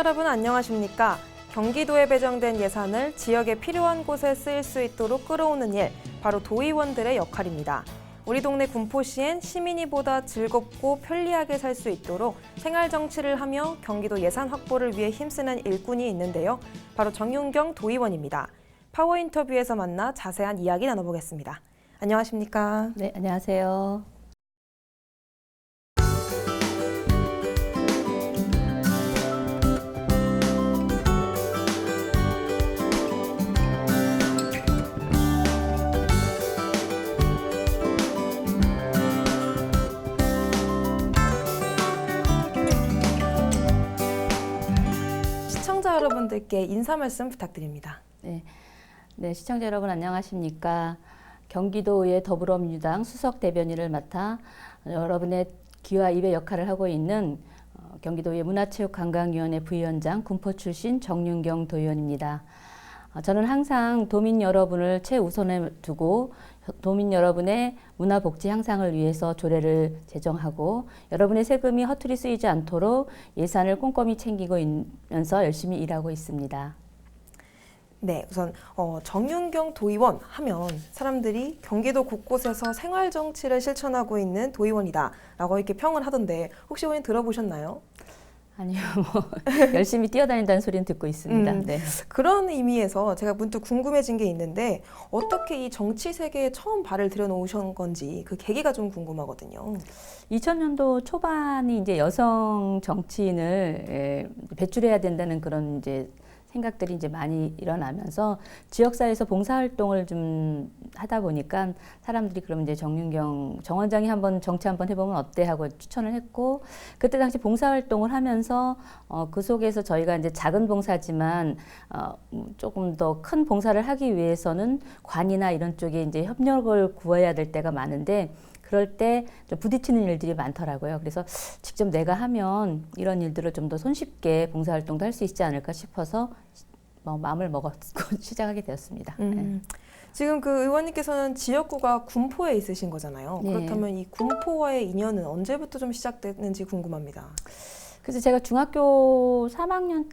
여러분 안녕하십니까? 경기도에 배정된 예산을 지역에 필요한 곳에 쓰일 수 있도록 끌어오는 일, 바로 도의원들의 역할입니다. 우리 동네 군포시엔 시민이 보다 즐겁고 편리하게 살 수 있도록 생활정치를 하며 경기도 예산 확보를 위해 힘쓰는 일꾼이 있는데요. 바로 정윤경 도의원입니다. 파워 인터뷰에서 만나 자세한 이야기 나눠보겠습니다. 안녕하십니까? 네, 안녕하세요. 시청자 여러분들께 인사 말씀 부탁드립니다. 네, 시청자 여러분 안녕하십니까? 경기도의 더불어민주당 수석 대변인을 맡아 여러분의 귀와 입의 역할을 하고 있는 경기도의 문화체육관광위원회 부위원장 군포 출신 정윤경 도의원입니다. 저는 항상 도민 여러분을 최우선에 두고 도민 여러분의 문화복지 향상을 위해서 조례를 제정하고 여러분의 세금이 허투루 쓰이지 않도록 예산을 꼼꼼히 챙기고 있면서 열심히 일하고 있습니다. 네, 우선 정윤경 도의원 하면 사람들이 경기도 곳곳에서 생활정치를 실천하고 있는 도의원이다라고 이렇게 평을 하던데 혹시 의원님 들어보셨나요? 아니요, 열심히 뛰어다닌다는 소리는 듣고 있습니다. 네. 그런 의미에서 제가 문득 궁금해진 게 있는데 어떻게 이 정치 세계에 처음 발을 들여놓으신 건지 그 계기가 좀 궁금하거든요. 2000년도 초반이 이제 여성 정치인을 배출해야 된다는 그런 이제 생각들이 이제 많이 일어나면서 지역사회에서 봉사활동을 좀 하다 보니까 사람들이 그럼 이제 정윤경 정원장이 한번 정치 한번 해보면 어때 하고 추천을 했고, 그때 당시 봉사활동을 하면서 그 속에서 저희가 이제 작은 봉사지만 조금 더 큰 봉사를 하기 위해서는 관이나 이런 쪽에 이제 협력을 구해야 될 때가 많은데, 그럴 때 좀 부딪히는 일들이 많더라고요. 그래서 직접 내가 하면 이런 일들을 좀 더 손쉽게 봉사활동도 할 수 있지 않을까 싶어서 마음을 먹었고 시작하게 되었습니다. 지금 그 의원님께서는 지역구가 군포에 있으신 거잖아요. 네. 그렇다면 이 군포와의 인연은 언제부터 좀 시작됐는지 궁금합니다. 그래서 제가 중학교 3학년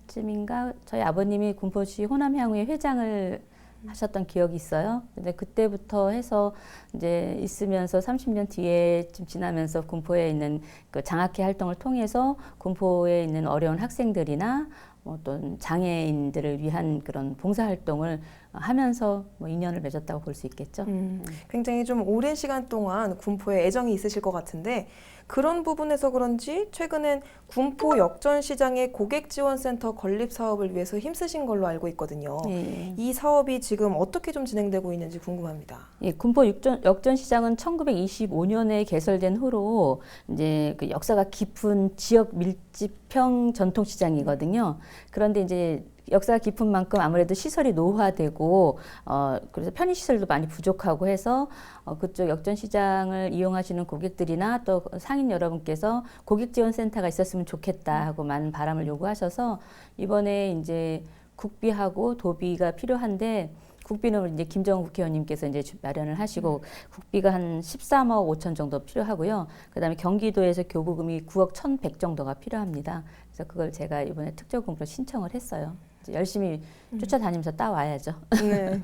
때쯤인가 저희 아버님이 군포시 호남향후회 회장을 하셨던 기억이 있어요. 근데 그때부터 해서 이제 있으면서 30년 뒤에쯤 지나면서 군포에 있는 그 장학회 활동을 통해서 군포에 있는 어려운 학생들이나 어떤 장애인들을 위한 그런 봉사활동을 하면서 인연을 맺었다고 볼 수 있겠죠. 굉장히 좀 오랜 시간 동안 군포에 애정이 있으실 것 같은데 그런 부분에서 그런지 최근엔 군포 역전시장의 고객지원센터 건립 사업을 위해서 힘쓰신 걸로 알고 있거든요. 네. 이 사업이 지금 어떻게 좀 진행되고 있는지 궁금합니다. 예, 군포 역전시장은 1925년에 개설된 후로 이제 그 역사가 깊은 지역 밀집형 전통시장이거든요. 그런데 이제 역사가 깊은 만큼 아무래도 시설이 노후화되고 그래서 편의시설도 많이 부족하고 해서 그쪽 역전시장을 이용하시는 고객들이나 또 상인 여러분께서 고객지원센터가 있었으면 좋겠다 하고 많은 바람을 요구하셔서 이번에 이제 국비하고 도비가 필요한데, 국비는 이제 김정은 국회의원님께서 이제 마련을 하시고 국비가 한 13억 5천 정도 필요하고요. 그다음에 경기도에서 교부금이 9억 1,100 정도가 필요합니다. 그래서 그걸 제가 이번에 특별공으로 신청을 했어요. 이제 열심히 쫓아다니면서 따와야죠. 네.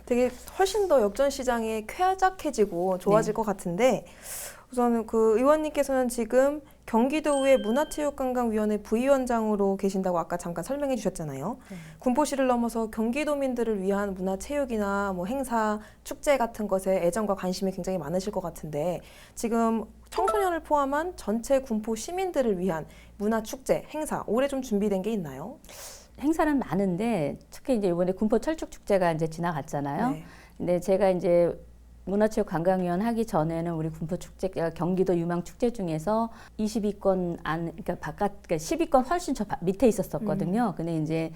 되게 훨씬 더 역전시장이 쾌적해지고 좋아질 것 같은데 우선 그 의원님께서는 지금 경기도의 문화체육관광위원회 부위원장으로 계신다고 아까 잠깐 설명해 주셨잖아요. 군포시를 넘어서 경기도민들을 위한 문화체육이나 뭐 행사, 축제 같은 것에 애정과 관심이 굉장히 많으실 것 같은데 지금 청소년을 포함한 전체 군포 시민들을 위한 문화축제, 행사 올해 좀 준비된 게 있나요? 행사는 많은데 특히 이제 이번에 군포 철쭉축제가 이제 지나갔잖아요. 네. 근데 제가 이제 문화체육관광위원 하기 전에는 우리 군포축제가 경기도 유망축제 중에서 20위권 그러니까 그러니까 10위권 훨씬 저 밑에 있었거든요. 근데 이제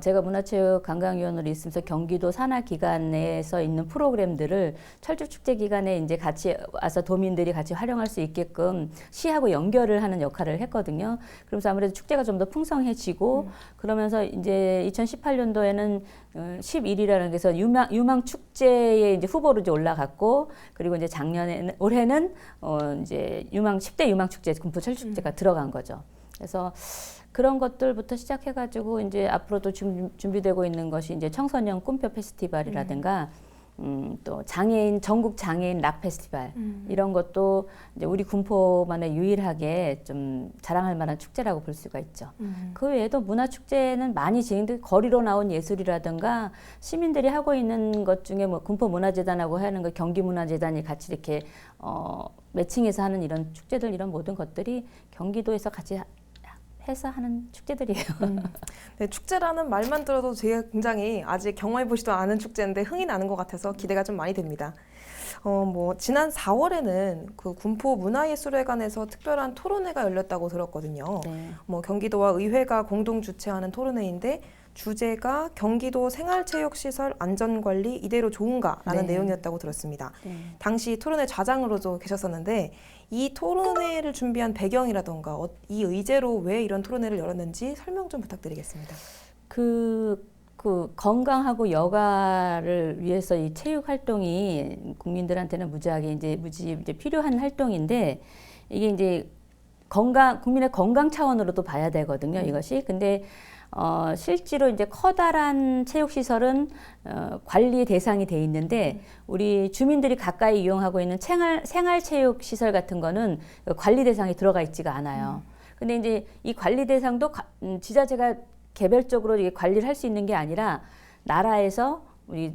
제가 문화체육관광위원으로 있으면서 경기도 산하기관에서 있는 프로그램들을 철쭉축제 기간에 이제 같이 와서 도민들이 같이 활용할 수 있게끔 시하고 연결을 하는 역할을 했거든요. 그러면서 아무래도 축제가 좀 더 풍성해지고 그러면서 이제 2018년도에는 11위라는 게서 유망 축제에 이제 후보로 이제 올라갔고, 그리고 이제 올해는 이제 10대 유망 축제 군포 철쭉축제가 들어간 거죠. 그래서 그런 것들부터 시작해가지고 이제 앞으로도 준비되고 있는 것이 이제 청소년 꿈표 페스티벌이라든가 또 장애인 전국 장애인 락 페스티벌 이런 것도 이제 우리 군포만의 유일하게 좀 자랑할 만한 축제라고 볼 수가 있죠. 그 외에도 문화 축제는 많이 진행돼 거리로 나온 예술이라든가 시민들이 하고 있는 것 중에 뭐 군포 문화재단하고 하는 거 경기문화재단이 같이 이렇게 매칭해서 하는 이런 축제들 이런 모든 것들이 경기도에서 같이 해서 하는 축제들이에요. 네, 축제라는 말만 들어도 제가 굉장히 아직 경험해보지도 않은 축제인데 흥이 나는 것 같아서 기대가 좀 많이 됩니다. 뭐 지난 4월에는 그 군포 문화예술회관에서 특별한 토론회가 열렸다고 들었거든요. 네. 뭐 경기도와 의회가 공동 주최하는 토론회인데 주제가 경기도 생활체육시설 안전관리 이대로 좋은가라는 네. 내용이었다고 들었습니다. 네. 당시 토론회 좌장으로도 계셨었는데 이 토론회를 준비한 배경이라던가 이 의제로 왜 이런 토론회를 열었는지 설명 좀 부탁드리겠습니다. 그 건강하고 여가를 위해서 이 체육 활동이 국민들한테는 무지하게 이제 필요한 활동인데 이게 이제 국민의 건강 차원으로도 봐야 되거든요, 이것이. 근데 실제로 이제 커다란 체육시설은 관리 대상이 돼 있는데 우리 주민들이 가까이 이용하고 있는 생활체육시설 같은 거는 관리 대상이 들어가 있지가 않아요. 근데 이제 이 관리 대상도 지자체가 개별적으로 이게 관리를 할 수 있는 게 아니라 나라에서 우리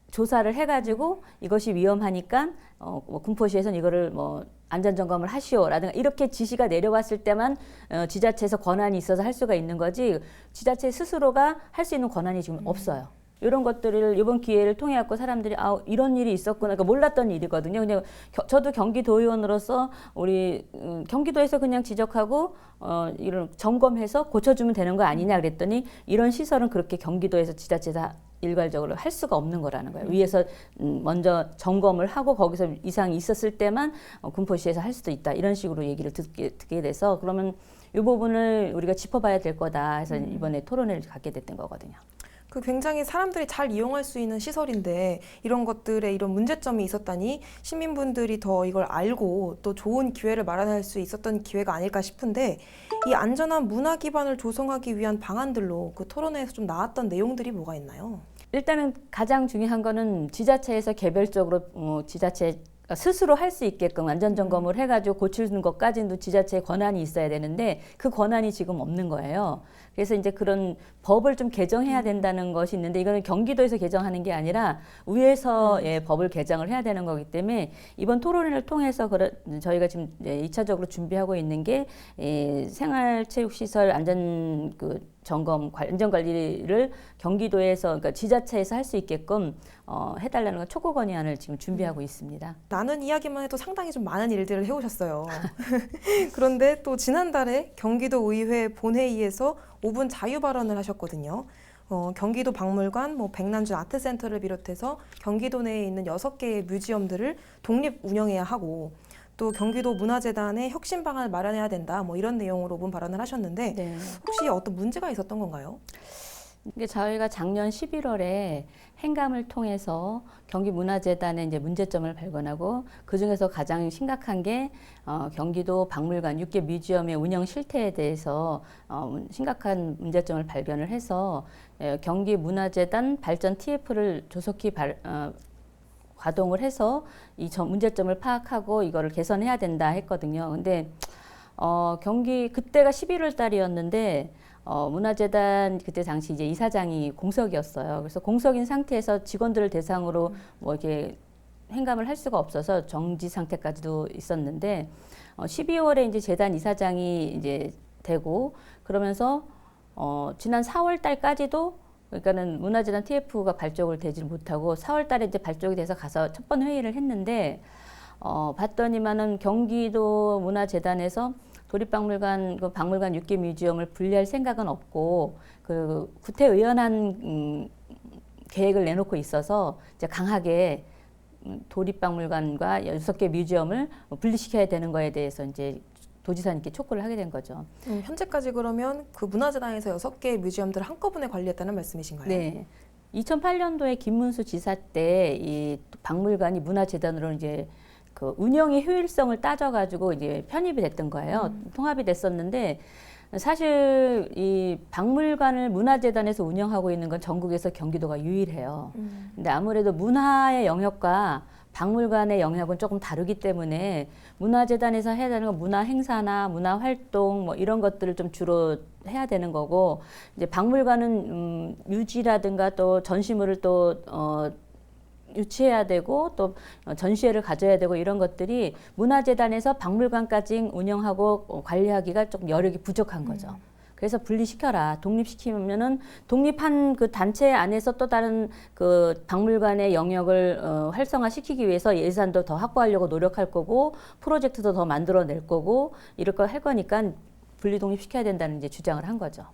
조사를 해가지고 이것이 위험하니까 뭐 군포시에서는 이거를 뭐 안전점검을 하시오라든가 이렇게 지시가 내려왔을 때만 지자체에서 권한이 있어서 할 수가 있는 거지 지자체 스스로가 할 수 있는 권한이 지금 없어요. 이런 것들을 이번 기회를 통해 갖고 사람들이 이런 일이 있었구나. 그러니까 몰랐던 일이거든요. 그냥 저도 경기도의원으로서 우리 경기도에서 그냥 지적하고 이런 점검해서 고쳐주면 되는 거 아니냐 그랬더니 이런 시설은 그렇게 경기도에서 지자체에서 일괄적으로 할 수가 없는 거라는 거예요. 위에서 먼저 점검을 하고 거기서 이상이 있었을 때만 군포시에서 할 수도 있다. 이런 식으로 얘기를 듣게 돼서 그러면 이 부분을 우리가 짚어봐야 될 거다 해서 이번에 토론회를 갖게 됐던 거거든요. 그 굉장히 사람들이 잘 이용할 수 있는 시설인데 이런 것들에 이런 문제점이 있었다니 시민분들이 더 이걸 알고 또 좋은 기회를 마련할 수 있었던 기회가 아닐까 싶은데 이 안전한 문화 기반을 조성하기 위한 방안들로 그 토론회에서 좀 나왔던 내용들이 뭐가 있나요? 일단은 가장 중요한 거는 지자체에서 개별적으로 지자체 스스로 할 수 있게끔 안전점검을 해가지고 고치는 것까지도 지자체의 권한이 있어야 되는데 그 권한이 지금 없는 거예요. 그래서 이제 그런 법을 좀 개정해야 된다는 것이 있는데 이거는 경기도에서 개정하는 게 아니라 위에서의 법을 개정을 해야 되는 거기 때문에 이번 토론회를 통해서 저희가 지금 2차적으로 준비하고 있는 게 생활체육시설 안전관리를 경기도에서 그러니까 지자체에서 할 수 있게끔 해달라는 건 촉구 건의안을 지금 준비하고 있습니다. 나눈 이야기만 해도 상당히 좀 많은 일들을 해오셨어요. 그런데 또 지난달에 경기도 의회 본회의에서 5분 자유 발언을 하셨거든요. 경기도 박물관, 백난준 아트센터를 비롯해서 경기도 내에 있는 6개의 뮤지엄들을 독립 운영해야 하고 또 경기도 문화재단의 혁신 방안을 마련해야 된다. 이런 내용으로 5분 발언을 하셨는데 네. 혹시 어떤 문제가 있었던 건가요? 이게 저희가 작년 11월에 행감을 통해서 경기문화재단의 이제 문제점을 발견하고 그 중에서 가장 심각한 게 경기도 박물관 6개 뮤지엄의 운영 실태에 대해서 심각한 문제점을 발견을 해서 경기문화재단 발전 TF를 조속히 가동을 해서 이 문제점을 파악하고 이거를 개선해야 된다 했거든요. 근데 그때가 11월 달이었는데 문화재단 그때 당시 이제 이사장이 공석이었어요. 그래서 공석인 상태에서 직원들을 대상으로 이렇게 행감을 할 수가 없어서 정지 상태까지도 있었는데 12월에 이제 재단 이사장이 이제 되고 그러면서 지난 4월 달까지도 그러니까는 문화재단 TF가 발족을 되지 못하고 4월 달에 이제 발족이 돼서 가서 첫 번 회의를 했는데 봤더니만은 경기도 문화재단에서 도립박물관, 박물관 6개 뮤지엄을 분리할 생각은 없고 그 구태의연한 계획을 내놓고 있어서 이제 강하게 도립박물관과 6개 뮤지엄을 분리시켜야 되는 거에 대해서 이제 도지사님께 촉구를 하게 된 거죠. 현재까지 그러면 그 문화재단에서 6개의 뮤지엄들을 한꺼번에 관리했다는 말씀이신가요? 네. 2008년도에 김문수 지사 때 이 박물관이 문화재단으로 이제 그 운영의 효율성을 따져가지고 이제 편입이 됐던 거예요. 통합이 됐었는데 사실 이 박물관을 문화재단에서 운영하고 있는 건 전국에서 경기도가 유일해요. 근데 아무래도 문화의 영역과 박물관의 영역은 조금 다르기 때문에 문화재단에서 해야 되는 건 문화 행사나 문화 활동 뭐 이런 것들을 좀 주로 해야 되는 거고, 이제 박물관은 유지라든가 또 전시물을 또 유치해야 되고 또 전시회를 가져야 되고 이런 것들이 문화재단에서 박물관까지 운영하고 관리하기가 조금 여력이 부족한 거죠. 그래서 분리시켜라. 독립시키면은 독립한 그 단체 안에서 또 다른 그 박물관의 영역을 활성화시키기 위해서 예산도 더 확보하려고 노력할 거고 프로젝트도 더 만들어낼 거고 이럴 거 할 거니까 분리 독립시켜야 된다는 이제 주장을 한 거죠.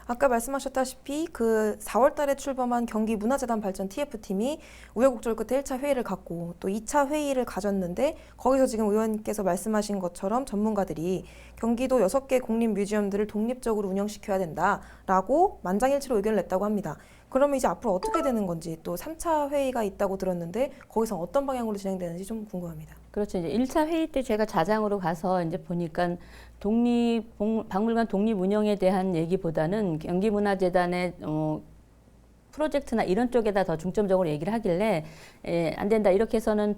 아까 말씀하셨다시피 그 4월 달에 출범한 경기 문화재단 발전 TF팀이 우여곡절 끝에 1차 회의를 갖고 또 2차 회의를 가졌는데, 거기서 지금 의원님께서 말씀하신 것처럼 전문가들이 경기도 6개 공립뮤지엄들을 독립적으로 운영시켜야 된다라고 만장일치로 의견을 냈다고 합니다. 그러면 이제 앞으로 어떻게 되는 건지, 또 3차 회의가 있다고 들었는데 거기서 어떤 방향으로 진행되는지 좀 궁금합니다. 그렇죠. 이제 1차 회의 때 제가 자장으로 가서 이제 보니까 박물관 독립 운영에 대한 얘기보다는 경기문화재단의 프로젝트나 이런 쪽에다 더 중점적으로 얘기를 하길래 안 된다. 이렇게 해서는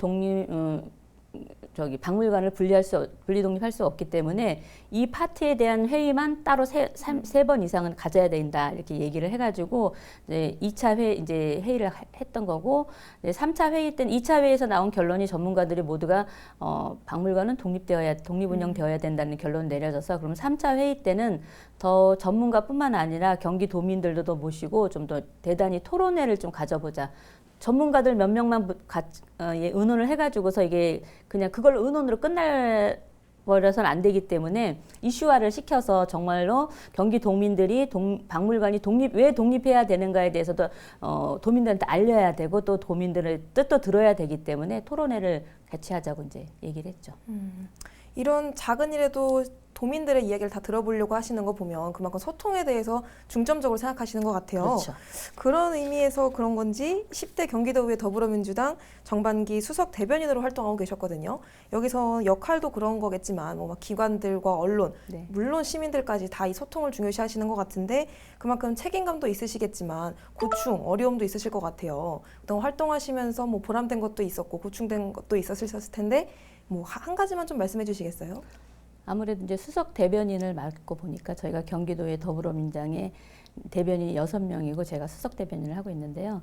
박물관을 분리 독립할 수 없기 때문에 이 파트에 대한 회의만 따로 세 번 이상은 가져야 된다. 이렇게 얘기를 해가지고 이제 2차 회의를 했던 거고, 3차 회의 때는 2차 회의에서 나온 결론이 전문가들이 모두가 박물관은 독립 운영되어야 된다는 결론을 내려져서, 그럼 3차 회의 때는 더 전문가뿐만 아니라 경기도민들도 더 모시고 좀 더 대단히 토론회를 좀 가져보자. 전문가들 몇 명만 의논을 해가지고서 이게 그냥 그걸 의논으로 끝날버려서는 안 되기 때문에 이슈화를 시켜서 정말로 경기 도민들이 박물관이 왜 독립해야 되는가에 대해서도 도민들한테 알려야 되고 또 도민들의 뜻도 들어야 되기 때문에 토론회를 개최하자고 이제 얘기를 했죠. 이런 작은 일에도 도민들의 이야기를 다 들어보려고 하시는 거 보면 그만큼 소통에 대해서 중점적으로 생각하시는 것 같아요. 그렇죠. 그런 의미에서 그런 건지 10대 경기도의회 더불어민주당 정반기 수석 대변인으로 활동하고 계셨거든요. 여기서 역할도 그런 거겠지만 뭐 막 기관들과 언론, 네. 물론 시민들까지 다 이 소통을 중요시 하시는 것 같은데, 그만큼 책임감도 있으시겠지만 고충, 어려움도 있으실 것 같아요. 그동안 활동하시면서 뭐 보람된 것도 있었고 고충된 것도 있었을 텐데 뭐 한 가지만 좀 말씀해 주시겠어요? 아무래도 이제 수석 대변인을 맡고 보니까 저희가 경기도의 더불어민주당의 대변인이 6명이고 제가 수석 대변인을 하고 있는데요.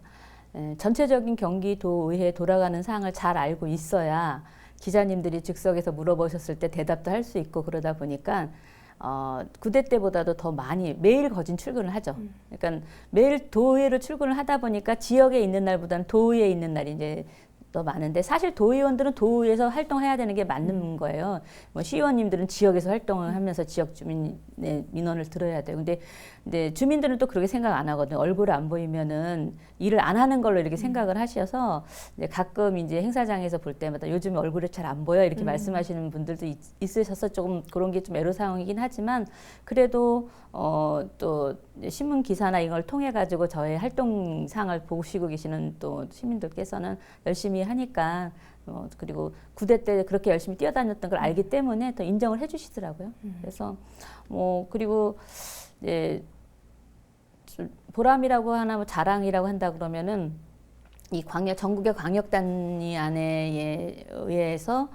전체적인 경기도의회에 돌아가는 사항을 잘 알고 있어야 기자님들이 즉석에서 물어보셨을 때 대답도 할 수 있고, 그러다 보니까 구대 때보다도 더 많이 매일 거진 출근을 하죠. 그러니까 매일 도의회로 출근을 하다 보니까 지역에 있는 날보다는 도의회에 있는 날이 이제 더 많은데, 사실 도의원들은 도의회에서 활동해야 되는 게 맞는 거예요. 뭐 시의원님들은 지역에서 활동을 하면서 지역 주민의 민원을 들어야 돼요. 근데 주민들은 또 그렇게 생각 안 하거든요. 얼굴 안 보이면은 일을 안 하는 걸로 이렇게 생각을 하셔서 이제 가끔 이제 행사장에서 볼 때마다 요즘 얼굴이 잘 안 보여 이렇게 말씀하시는 분들도 있으셔서 조금 그런 게 좀 애로사항이긴 하지만, 그래도 또 신문 기사나 이걸 통해 가지고 저의 활동상을 보시고 계시는 또 시민들께서는 열심히 하니까 그리고 구대 때 그렇게 열심히 뛰어다녔던 걸 알기 때문에 더 인정을 해주시더라고요. 그래서 그리고 이제 보람이라고 하나 뭐 자랑이라고 한다 그러면은 이 전국의 광역단위 안에 의회에서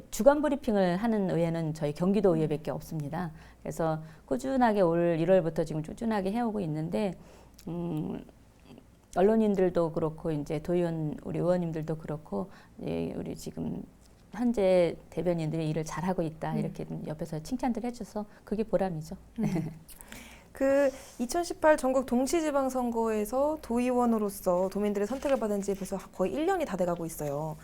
주간 브리핑을 하는 의회는 저희 경기도 의회밖에 없습니다. 그래서 꾸준하게 올 1월부터 지금 꾸준하게 해오고 있는데, 언론인들도 그렇고 이제 도의원 우리 의원님들도 그렇고 우리 지금 현재 대변인들이 일을 잘하고 있다 이렇게 옆에서 칭찬들 해줘서 그게 보람이죠. 그 2018 전국 동시지방선거에서 도의원으로서 도민들의 선택을 받은 지 벌써 거의 1년이 다 돼가고 있어요.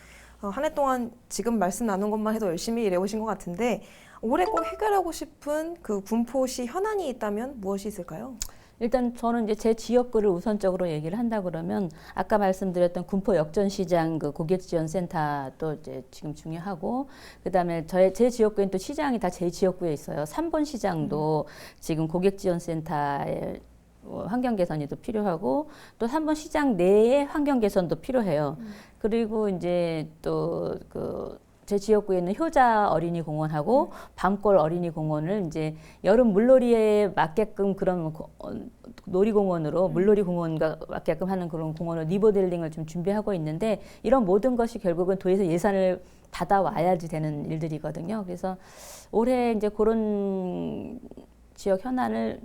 한 해 동안 지금 말씀 나눈 것만 해도 열심히 일해오신 것 같은데, 올해 꼭 해결하고 싶은 그 군포시 현안이 있다면 무엇이 있을까요? 일단 저는 이제 제 지역구를 우선적으로 얘기를 한다 그러면 아까 말씀드렸던 군포 역전시장 그 고객지원센터도 이제 지금 중요하고, 그다음에 제 지역구에는 또 시장이 다 제 지역구에 있어요. 3번 시장도 지금 고객지원센터에 환경 개선이 또 필요하고, 또 3번 시장 내에 환경 개선도 필요해요. 그리고 이제 또 제 지역구에 있는 효자 어린이 공원하고 밤골 어린이 공원을 이제 여름 물놀이에 맞게끔 그런 놀이공원으로 물놀이 공원과 맞게끔 하는 그런 공원을 리모델링을 좀 준비하고 있는데 이런 모든 것이 결국은 도에서 예산을 받아와야지 되는 일들이거든요. 그래서 올해 이제 그런 지역 현안을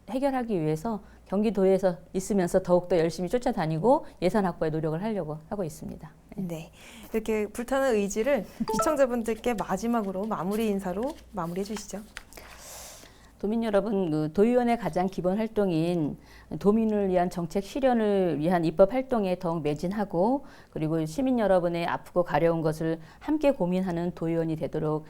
해결하기 위해서 경기도에서 있으면서 더욱더 열심히 쫓아다니고 예산 확보에 노력을 하려고 하고 있습니다. 네, 이렇게 불타는 의지를 시청자분들께 마지막으로 마무리 인사로 마무리해 주시죠. 도민 여러분, 그 도의원의 가장 기본 활동인 도민을 위한 정책 실현을 위한 입법 활동에 더욱 매진하고 그리고 시민 여러분의 아프고 가려운 것을 함께 고민하는 도의원이 되도록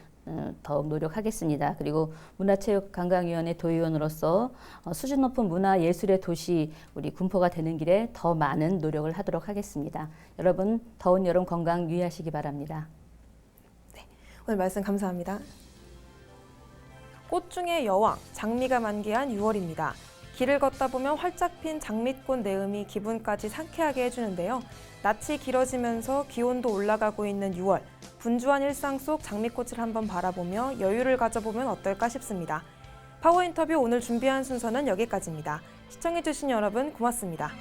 더욱 노력하겠습니다. 그리고 문화체육관광위원회 도의원으로서 수준 높은 문화예술의 도시 우리 군포가 되는 길에 더 많은 노력을 하도록 하겠습니다. 여러분 더운 여름 건강 유의하시기 바랍니다. 오늘 말씀 감사합니다. 꽃 중의 여왕, 장미가 만개한 6월입니다. 길을 걷다 보면 활짝 핀 장미꽃 내음이 기분까지 상쾌하게 해주는데요. 낯이 길어지면서 기온도 올라가고 있는 6월, 분주한 일상 속 장미꽃을 한번 바라보며 여유를 가져보면 어떨까 싶습니다. 파워 인터뷰 오늘 준비한 순서는 여기까지입니다. 시청해주신 여러분 고맙습니다.